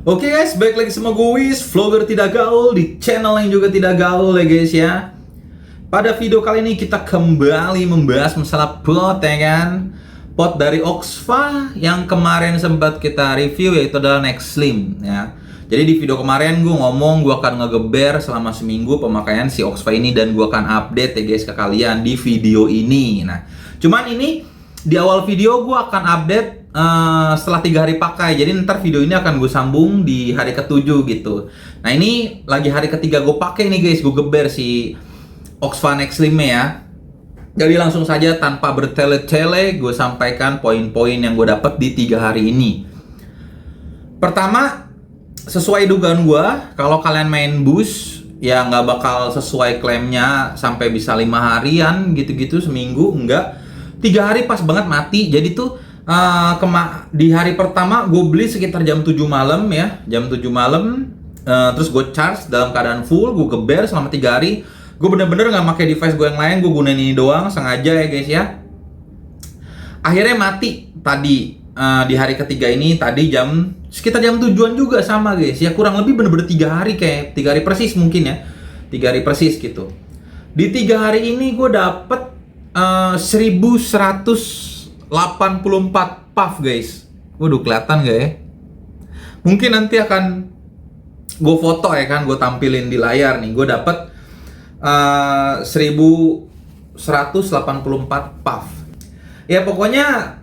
Oke guys, balik lagi sama gue Wiz, vlogger tidak gaul di channel yang juga tidak gaul ya guys ya. Pada video kali ini kita kembali membahas masalah pot ya kan. Pot dari Oxfa yang kemarin sempat kita review yaitu adalah Next Slim ya. Jadi di video kemarin gue ngomong gue akan ngegeber selama seminggu pemakaian si Oxfa ini dan gue akan update ya guys ke kalian di video ini. Nah, cuman ini di awal video gue akan update setelah 3 hari pakai. Jadi ntar video ini akan gue sambung di hari ke-7 gitu. Nah ini lagi hari ketiga gue pakai nih guys, gue geber si Oxfa Next Slim ya. Jadi langsung saja tanpa bertele-tele gue sampaikan poin-poin yang gue dapat di 3 hari ini. Pertama, sesuai dugaan gue, kalau kalian main boost ya nggak bakal sesuai klaimnya sampai bisa 5 harian gitu-gitu, seminggu enggak. 3 hari pas banget mati. Jadi tuh di hari pertama gue beli sekitar jam 7 malam ya, jam 7 malam, terus gue charge dalam keadaan full, gue geber selama 3 hari. Gue bener-bener nggak pakai device gue yang lain, gue gunain ini doang sengaja ya guys ya. Akhirnya mati tadi di hari ketiga ini, tadi sekitar jam 7-an juga sama guys ya, kurang lebih bener-bener 3 hari, kayak 3 hari persis mungkin ya, 3 hari persis gitu. Di 3 hari ini gue dapet 1184 puff guys. Waduh, kelihatan gak ya? Mungkin nanti akan gue foto ya kan, gue tampilin di layar nih. Gue dapet 1184 puff. Ya pokoknya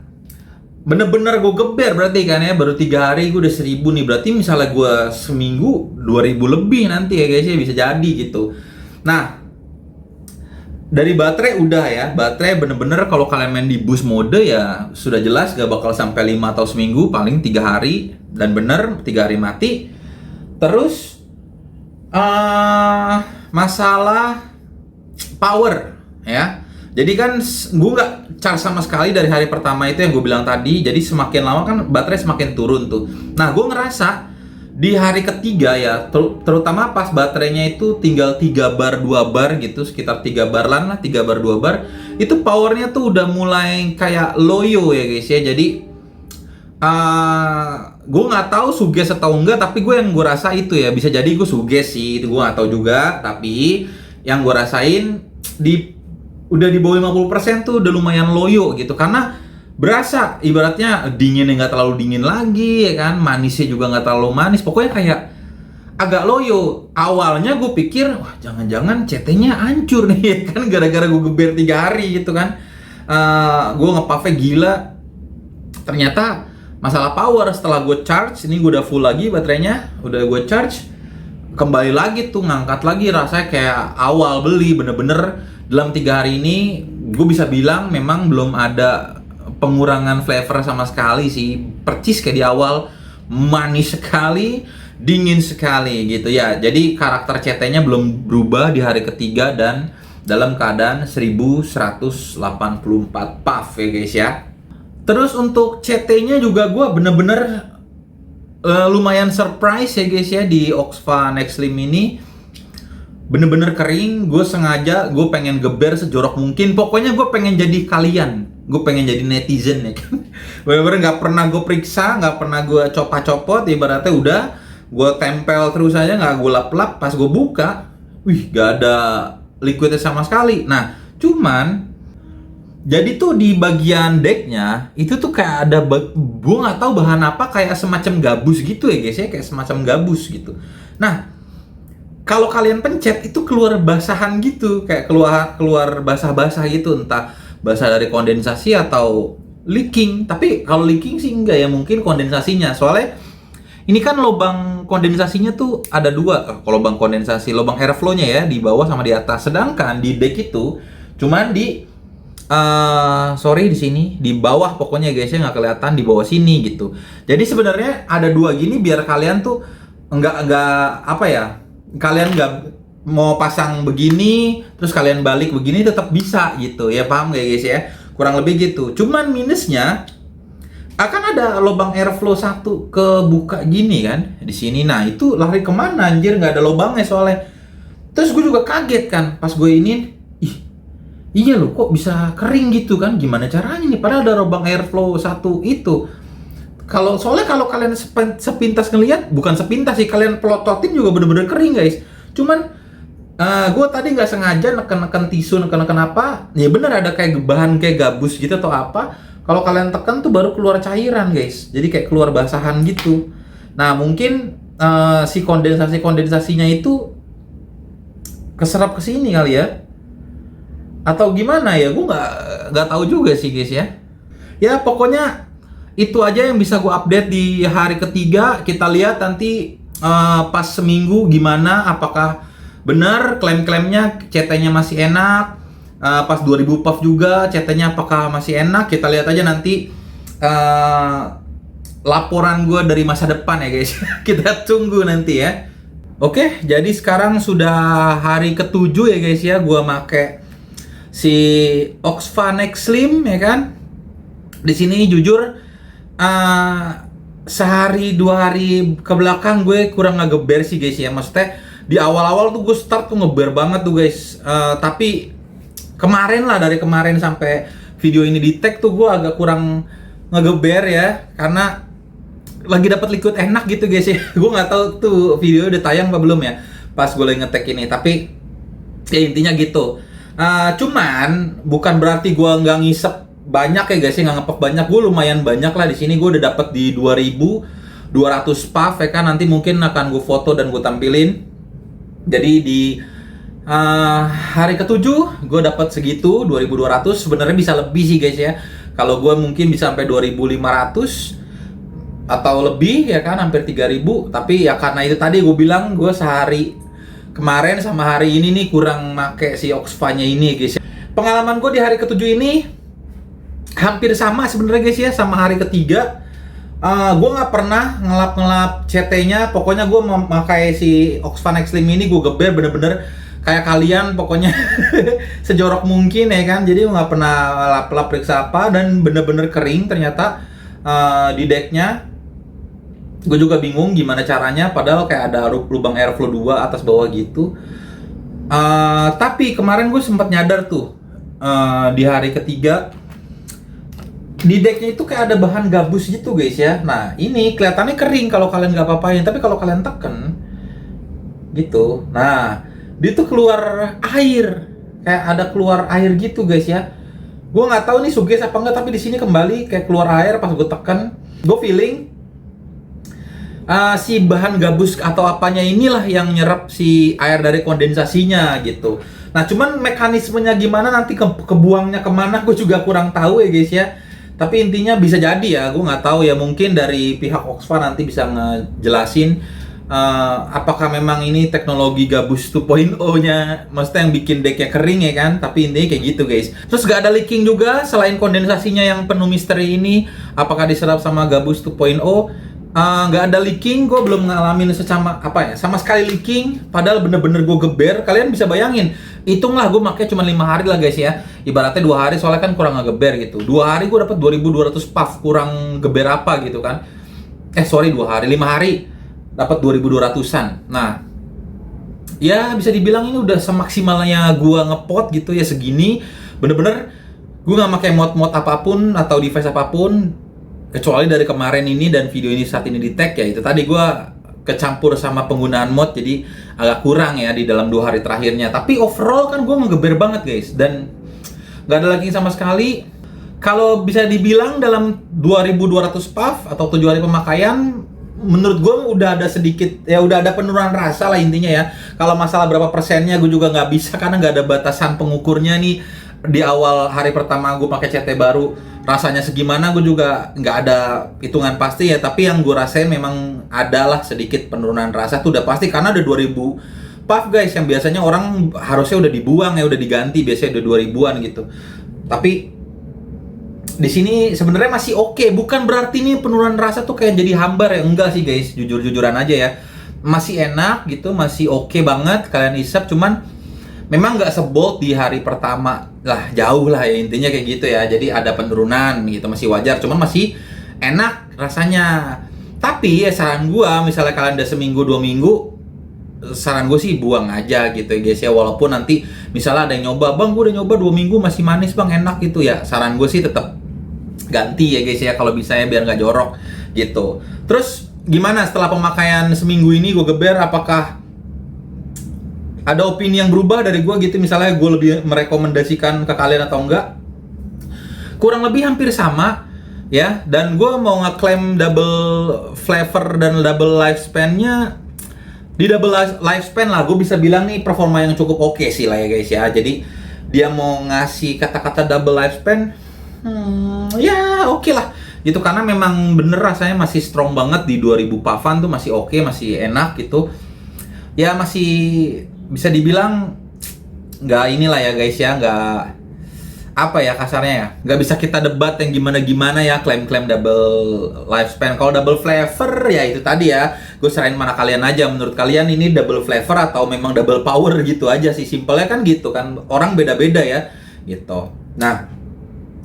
bener-bener gue geber berarti kan ya. Baru 3 hari gue udah 1000 nih. Berarti misalnya gue seminggu 2000 lebih nanti ya guys ya, bisa jadi gitu. Nah, dari baterai udah ya, baterai bener-bener kalau kalian main di boost mode ya sudah jelas gak bakal sampai 5 atau seminggu, paling 3 hari. Dan bener 3 hari mati. Terus masalah power ya, jadi kan gue nggak charge sama sekali dari hari pertama itu yang gue bilang tadi. Jadi semakin lama kan baterai semakin turun tuh. Nah gue ngerasa di hari ketiga ya, terutama pas baterainya itu tinggal 3 bar 2 bar gitu, sekitar 3 bar lah, 3 bar 2 bar, itu powernya tuh udah mulai kayak loyo ya guys ya. Jadi gue nggak tahu suges atau enggak, tapi yang gue rasa itu ya, bisa jadi gue suges sih, itu gue nggak tahu juga. Tapi yang gue rasain udah di bawah 50% tuh udah lumayan loyo gitu, karena berasa ibaratnya dinginnya nggak terlalu dingin lagi ya kan, manisnya juga nggak terlalu manis, pokoknya kayak agak loyo. Awalnya gue pikir wah jangan-jangan CT-nya hancur nih ya kan, gara-gara gue geber 3 hari gitu kan. Gue nge-puff-nya gila. Ternyata masalah power. Setelah gue charge, ini gue udah full lagi baterainya, udah gue charge, kembali lagi tuh ngangkat lagi, rasanya kayak awal beli. Bener-bener dalam 3 hari ini gue bisa bilang memang belum ada pengurangan flavor sama sekali sih. Percis kayak di awal, manis sekali, dingin sekali gitu ya. Jadi karakter CT-nya belum berubah di hari ketiga dan dalam keadaan 1184 puff ya guys ya. Terus untuk CT-nya juga gue bener-bener lumayan surprise ya guys ya, di Oxfa Next Slim ini bener-bener kering. Gue sengaja, gue pengen geber sejorok mungkin. Pokoknya gue pengen jadi kalian, gue pengen jadi netizen ya kan. Bener-bener gak pernah gue periksa, gak pernah gue copot-copot, ibaratnya udah gue tempel terus aja, gak gue lap-lap. Pas gue buka, wih gak ada liquidnya sama sekali. Nah cuman jadi tuh di bagian decknya itu tuh kayak ada gue nggak tahu bahan apa, kayak semacam gabus gitu ya guys ya, kayak semacam gabus gitu. Nah kalau kalian pencet itu keluar basahan gitu, kayak keluar basah-basah gitu, entah basah dari kondensasi atau leaking. Tapi kalau leaking sih enggak ya, mungkin kondensasinya. Soalnya ini kan lubang kondensasinya tuh ada 2, lubang kondensasi, lubang airflow-nya ya, di bawah sama di atas. Sedangkan di deck itu cuman di di sini di bawah, pokoknya guys ya, nggak kelihatan di bawah sini gitu. Jadi sebenarnya ada 2 gini biar kalian tuh nggak apa ya, kalian nggak mau pasang begini terus kalian balik begini tetap bisa gitu ya, paham gak guys ya, kurang lebih gitu. Cuman minusnya akan ada lubang airflow 1 kebuka gini kan di sini. Nah itu lari kemana anjir, nggak ada lubangnya soalnya. Terus gue juga kaget kan pas gue ini, iya loh kok bisa kering gitu kan, gimana caranya nih, padahal ada lubang airflow 1 itu. Soalnya kalau kalian sepintas ngelihat, bukan sepintas sih, kalian pelototin juga bener-bener kering guys. Cuman gue tadi nggak sengaja neken tisu, neken apa, ya bener ada kayak bahan kayak gabus gitu atau apa. Kalau kalian tekan tuh baru keluar cairan guys, jadi kayak keluar basahan gitu. Nah mungkin si kondensasinya itu keserap ke sini kali ya, atau gimana ya, gue nggak tahu juga sih guys ya. Ya pokoknya itu aja yang bisa gue update di hari ketiga. Kita lihat nanti pas seminggu gimana, apakah benar klaim-klaimnya CT-nya masih enak. Pas 2000 puff juga CT-nya apakah masih enak. Kita lihat aja nanti laporan gue dari masa depan ya guys. Kita tunggu nanti ya. Oke, jadi sekarang sudah hari ke-7 ya guys ya, gue make si Oxfa Next Slim ya kan. Di sini jujur sehari 2 hari ke belakang gue kurang ngegeber sih guys ya. Maksudnya di awal-awal tuh gue start tuh ngeber banget tuh guys. Tapi kemarin lah, dari kemarin sampai video ini di tag tuh gue agak kurang ngegeber ya, karena lagi dapat liquid enak gitu guys ya. Gue nggak tahu tuh video udah tayang apa belum ya pas gue lagi ngetek ini, tapi ya intinya gitu. Cuman bukan berarti gue nggak ngisep banyak ya guys ya, nggak ngepek banyak. Gue lumayan banyak lah di sini. Gue udah dapat di 2200 puff ya kan. Nanti mungkin akan gue foto dan gue tampilin. Jadi di hari ke-7 gue dapat segitu 2200. Sebenarnya bisa lebih sih guys ya. Kalau gue mungkin bisa sampai 2500 atau lebih ya kan, hampir 3000. Tapi ya karena itu tadi gue bilang, gue sehari kemarin sama hari ini nih kurang make si Oxfa-nya ini guys. Pengalaman gue di hari ke-7 ini hampir sama sebenarnya guys ya, sama hari ketiga. Gue nggak pernah ngelap CT-nya. Pokoknya gue memakai si Oxfa Next Slim ini, gue geber bener-bener kayak kalian, pokoknya sejorok mungkin ya kan. Jadi gue nggak pernah lap-lap periksa apa, dan bener-bener kering ternyata di decknya. Gue juga bingung gimana caranya, padahal kayak ada lubang airflow 2 atas bawah gitu. Tapi kemarin gue sempat nyadar tuh di hari ketiga, di decknya itu kayak ada bahan gabus gitu guys ya. Nah ini kelihatannya kering kalau kalian nggak apa-apain, tapi kalau kalian tekan gitu, nah dia tuh keluar air, kayak ada keluar air gitu guys ya. Gue nggak tahu nih suges apa enggak, tapi di sini kembali kayak keluar air pas gue tekan. Gue feeling si bahan gabus atau apanya inilah yang nyerap si air dari kondensasinya gitu. Nah cuman mekanismenya gimana nanti kebuangnya kemana gue juga kurang tahu ya guys ya. Tapi intinya bisa jadi ya, gue nggak tahu ya, mungkin dari pihak Oxfa nanti bisa ngejelasin apakah memang ini teknologi gabus 2.0-nya, maksudnya yang bikin decknya kering ya kan. Tapi intinya kayak gitu guys. Terus gak ada leaking juga selain kondensasinya yang penuh misteri ini, apakah diserap sama gabus 2.0. Nggak ada leaking, gue belum ngalamin sama sekali leaking. Padahal bener-bener gue geber. Kalian bisa bayangin, hitunglah gue pakai cuma 5 hari lah guys ya. Ibaratnya 2 hari, soalnya kan kurang ngegeber gitu. 2 hari gue dapat 2200 puff, kurang geber apa gitu kan. 2 hari, 5 hari dapat 2200-an. Nah, ya bisa dibilang ini udah semaksimalnya gue ngepot gitu ya, segini. Bener-bener gue nggak pakai mod apapun atau device apapun, kecuali dari kemarin ini dan video ini saat ini di tag ya. Itu tadi gue kecampur sama penggunaan mod, jadi agak kurang ya di dalam 2 hari terakhirnya. Tapi overall kan gue ngegeber banget guys, dan nggak ada lagi sama sekali. Kalau bisa dibilang dalam 2200 puff atau 7 hari pemakaian, menurut gue udah ada sedikit ya, udah ada penurunan rasa lah intinya ya. Kalau masalah berapa persennya gue juga nggak bisa, karena nggak ada batasan pengukurnya nih. Di awal hari pertama gue pakai CT baru, rasanya segimana gue juga nggak ada hitungan pasti ya. Tapi yang gue rasain memang adalah sedikit penurunan rasa tuh udah pasti, karena udah 2000 puff guys, yang biasanya orang harusnya udah dibuang ya, udah diganti, biasanya udah 2000-an gitu. Tapi di sini sebenarnya masih oke. Bukan berarti nih penurunan rasa tuh kayak jadi hambar ya, enggak sih guys, jujur-jujuran aja ya. Masih enak gitu, masih oke banget kalian isap. Cuman memang nggak sebold di hari pertama lah, jauh lah ya, intinya kayak gitu ya. Jadi ada penurunan gitu, masih wajar, cuman masih enak rasanya. Tapi ya saran gua, misalnya kalian udah seminggu 2 minggu, saran gue sih buang aja gitu ya guys ya. Walaupun nanti misalnya ada yang nyoba, bang gue udah nyoba 2 minggu masih manis bang, enak gitu ya, saran gue sih tetap ganti ya guys ya, kalau bisa ya, biar nggak jorok. gitu. Terus gimana setelah pemakaian seminggu ini gue geber, apakah ada opini yang berubah dari gue gitu, misalnya gue lebih merekomendasikan ke kalian atau enggak? Kurang lebih hampir sama ya, dan gue mau ngeklaim double flavor dan double lifespan-nya. Di double lifespan lah, gue bisa bilang nih performa yang cukup oke sih lah ya guys ya. Jadi dia mau ngasih kata-kata double lifespan, ya oke lah gitu, karena memang bener rasanya masih strong banget di 2000 pavan tuh, masih oke, masih enak gitu. Ya masih bisa dibilang nggak inilah ya guys ya, nggak apa ya kasarnya ya, nggak bisa kita debat yang gimana-gimana ya klaim-klaim double lifespan. Kalau double flavor ya itu tadi ya, gue serahin mana kalian aja, menurut kalian ini double flavor atau memang double power gitu aja sih, simpelnya kan gitu kan, orang beda-beda ya gitu. Nah,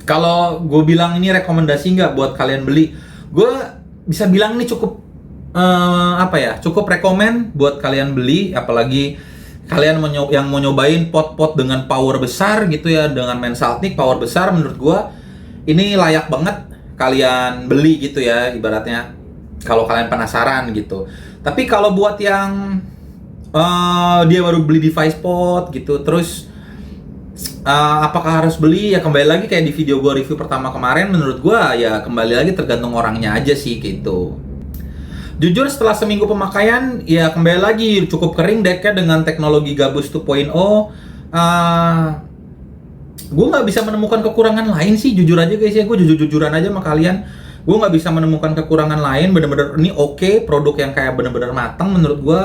kalau gue bilang ini rekomendasi nggak buat kalian beli, gue bisa bilang ini cukup cukup rekomen buat kalian beli, apalagi kalian yang mau nyobain pot-pot dengan power besar gitu ya, dengan Mansaltnik power besar, menurut gua ini layak banget kalian beli gitu ya, ibaratnya kalau kalian penasaran gitu. Tapi kalau buat yang dia baru beli device pot gitu, terus apakah harus beli? Ya kembali lagi kayak di video gua review pertama kemarin, menurut gua ya kembali lagi tergantung orangnya aja sih gitu. Jujur setelah seminggu pemakaian, ya kembali lagi cukup kering decknya dengan teknologi Gabus 2.0. Gue nggak bisa menemukan kekurangan lain sih, jujur aja guys ya, gue jujur-jujuran aja sama kalian. Gue nggak bisa menemukan kekurangan lain, bener-bener ini oke, produk yang kayak bener-bener matang menurut gue,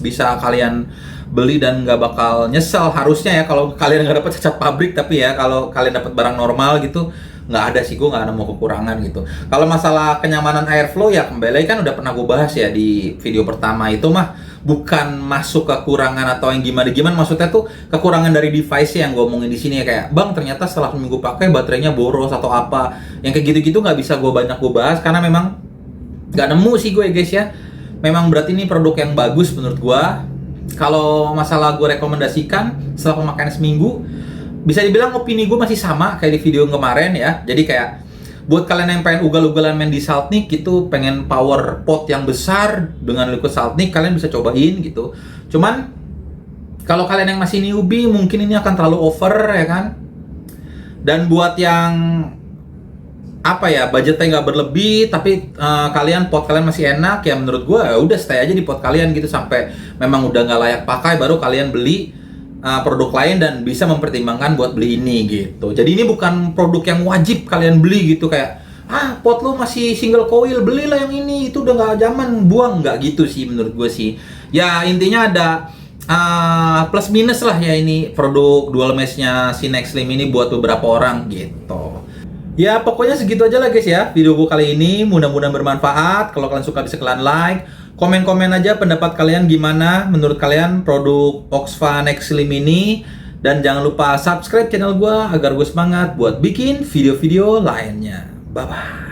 bisa kalian beli dan nggak bakal nyesel harusnya ya. Kalau kalian nggak dapat cacat pabrik, tapi ya kalau kalian dapat barang normal gitu, nggak ada sih, gue nggak nemu kekurangan gitu. Kalau masalah kenyamanan airflow ya kembali kan udah pernah gue bahas ya di video pertama, itu mah bukan masuk kekurangan atau yang gimana, maksudnya tuh kekurangan dari device yang gue omongin di sini ya, kayak bang ternyata setelah seminggu pakai baterainya boros atau apa, yang kayak gitu-gitu nggak bisa gue banyak gue bahas karena memang nggak nemu sih gue guys ya. Memang berarti ini produk yang bagus menurut gue. Kalau masalah gue rekomendasikan setelah pemakaian seminggu, bisa dibilang opini gue masih sama kayak di video kemarin ya. Jadi kayak buat kalian yang pengen ugal-ugalan main di Saltnik gitu, pengen power pot yang besar dengan liquid Saltnik, kalian bisa cobain gitu. Cuman kalau kalian yang masih newbie mungkin ini akan terlalu over ya kan. Dan buat yang budgetnya nggak berlebih tapi kalian pot kalian masih enak ya, menurut gue ya udah stay aja di pot kalian gitu sampai memang udah nggak layak pakai, baru kalian beli produk lain dan bisa mempertimbangkan buat beli ini gitu. Jadi ini bukan produk yang wajib kalian beli gitu, kayak pot lo masih single coil, belilah yang ini, itu udah nggak zaman, buang, nggak gitu sih menurut gue sih. Ya intinya ada plus minus lah ya, ini produk dual mesh-nya si Nextlim ini buat beberapa orang gitu. Ya pokoknya segitu aja lah guys ya video gue kali ini, mudah-mudahan bermanfaat. Kalau kalian suka bisa kalian like, komen-komen aja pendapat kalian gimana menurut kalian produk Oxva Nextlim ini. Dan jangan lupa subscribe channel gue agar gue semangat buat bikin video-video lainnya. Bye-bye.